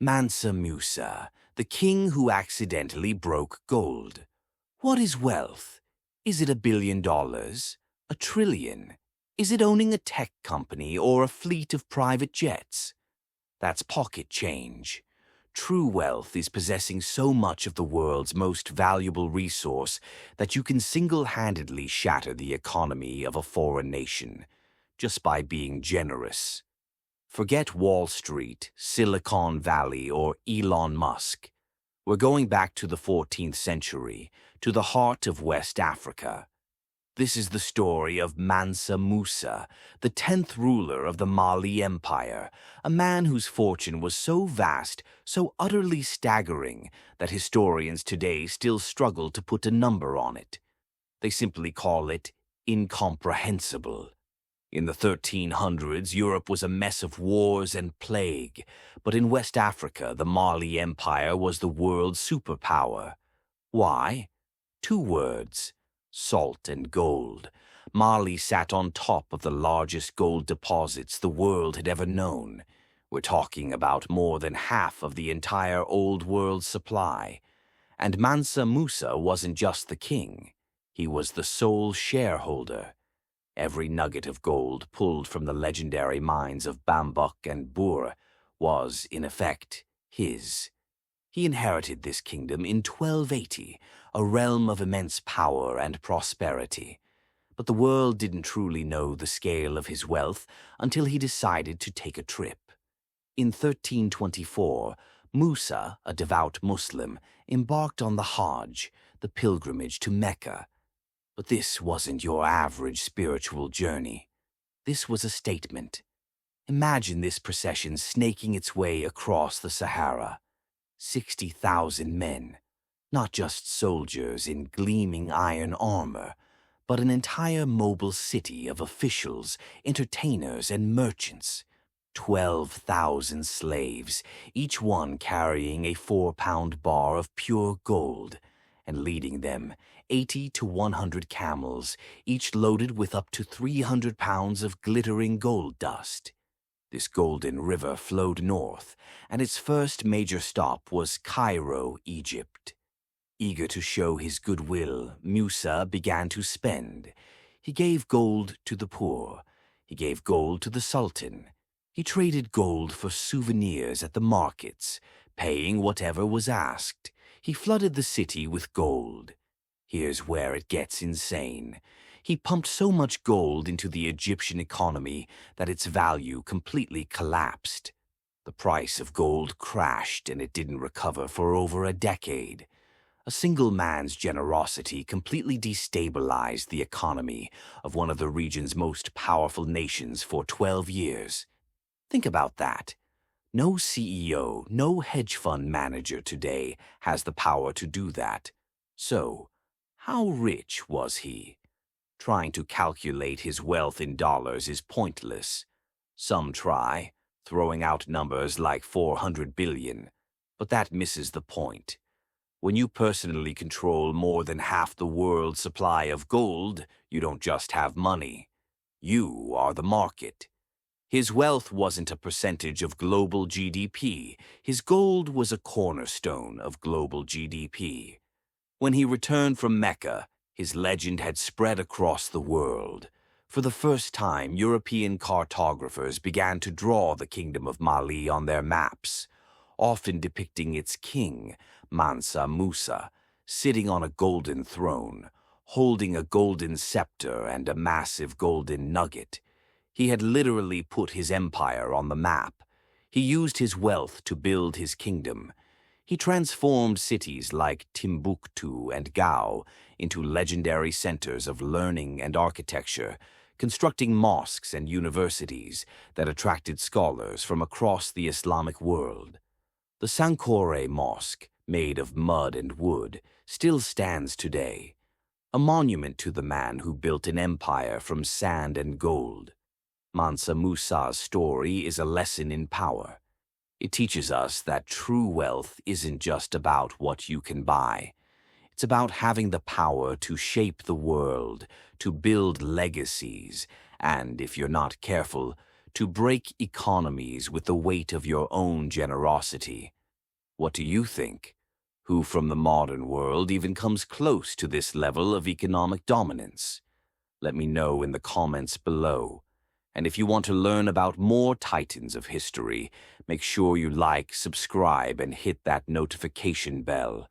Mansa Musa, the king who accidentally broke gold. What is wealth? Is it $1 billion? A trillion? Is it owning a tech company or a fleet of private jets? That's pocket change. True wealth is possessing so much of the world's most valuable resource that you can single-handedly shatter the economy of a foreign nation just by being generous. Forget Wall Street, Silicon Valley, or Elon Musk. We're going back to the 14th century, to the heart of West Africa. This is the story of Mansa Musa, the 10th ruler of the Mali Empire, a man whose fortune was so vast, so utterly staggering, that historians today still struggle to put a number on it. They simply call it incomprehensible. In the 1300s, Europe was a mess of wars and plague, but in West Africa, the Mali Empire was the world's superpower. Why? Two words: salt and gold. Mali sat on top of the largest gold deposits the world had ever known. We're talking about more than half of the entire Old World supply. And Mansa Musa wasn't just the king. He was the sole shareholder. Every nugget of gold pulled from the legendary mines of Bambuk and Bur was, in effect, his. He inherited this kingdom in 1280, a realm of immense power and prosperity. But the world didn't truly know the scale of his wealth until he decided to take a trip. In 1324, Musa, a devout Muslim, embarked on the Hajj, the pilgrimage to Mecca. But this wasn't your average spiritual journey. This was a statement. Imagine this procession snaking its way across the Sahara. 60,000 men, not just soldiers in gleaming iron armor, but an entire mobile city of officials, entertainers, and merchants. 12,000 slaves, each one carrying a 4-pound bar of pure gold, and leading them 80 to 100 camels, each loaded with up to 300 pounds of glittering gold dust. This golden river flowed north, and its first major stop was Cairo, Egypt. Eager to show his goodwill, Musa began to spend. He gave gold to the poor. He gave gold to the Sultan. He traded gold for souvenirs at the markets, paying whatever was asked. He flooded the city with gold. Here's where it gets insane. He pumped so much gold into the Egyptian economy that its value completely collapsed. The price of gold crashed and it didn't recover for over a decade. A single man's generosity completely destabilized the economy of one of the region's most powerful nations for 12 years. Think about that. No CEO, no hedge fund manager today has the power to do that. So, how rich was he? Trying to calculate his wealth in dollars is pointless. Some try, throwing out numbers like 400 billion, but that misses the point. When you personally control more than half the world's supply of gold, you don't just have money. You are the market. His wealth wasn't a percentage of global GDP. His gold was a cornerstone of global GDP. When he returned from Mecca, his legend had spread across the world. For the first time, European cartographers began to draw the Kingdom of Mali on their maps, often depicting its king, Mansa Musa, sitting on a golden throne, holding a golden scepter and a massive golden nugget. He had literally put his empire on the map. He used his wealth to build his kingdom. He transformed cities like Timbuktu and Gao into legendary centers of learning and architecture, constructing mosques and universities that attracted scholars from across the Islamic world. The Sankore Mosque, made of mud and wood, still stands today, a monument to the man who built an empire from sand and gold. Mansa Musa's story is a lesson in power. It teaches us that true wealth isn't just about what you can buy. It's about having the power to shape the world, to build legacies, and, if you're not careful, to break economies with the weight of your own generosity. What do you think? Who from the modern world even comes close to this level of economic dominance? Let me know in the comments below. And if you want to learn about more titans of history, make sure you like, subscribe, and hit that notification bell.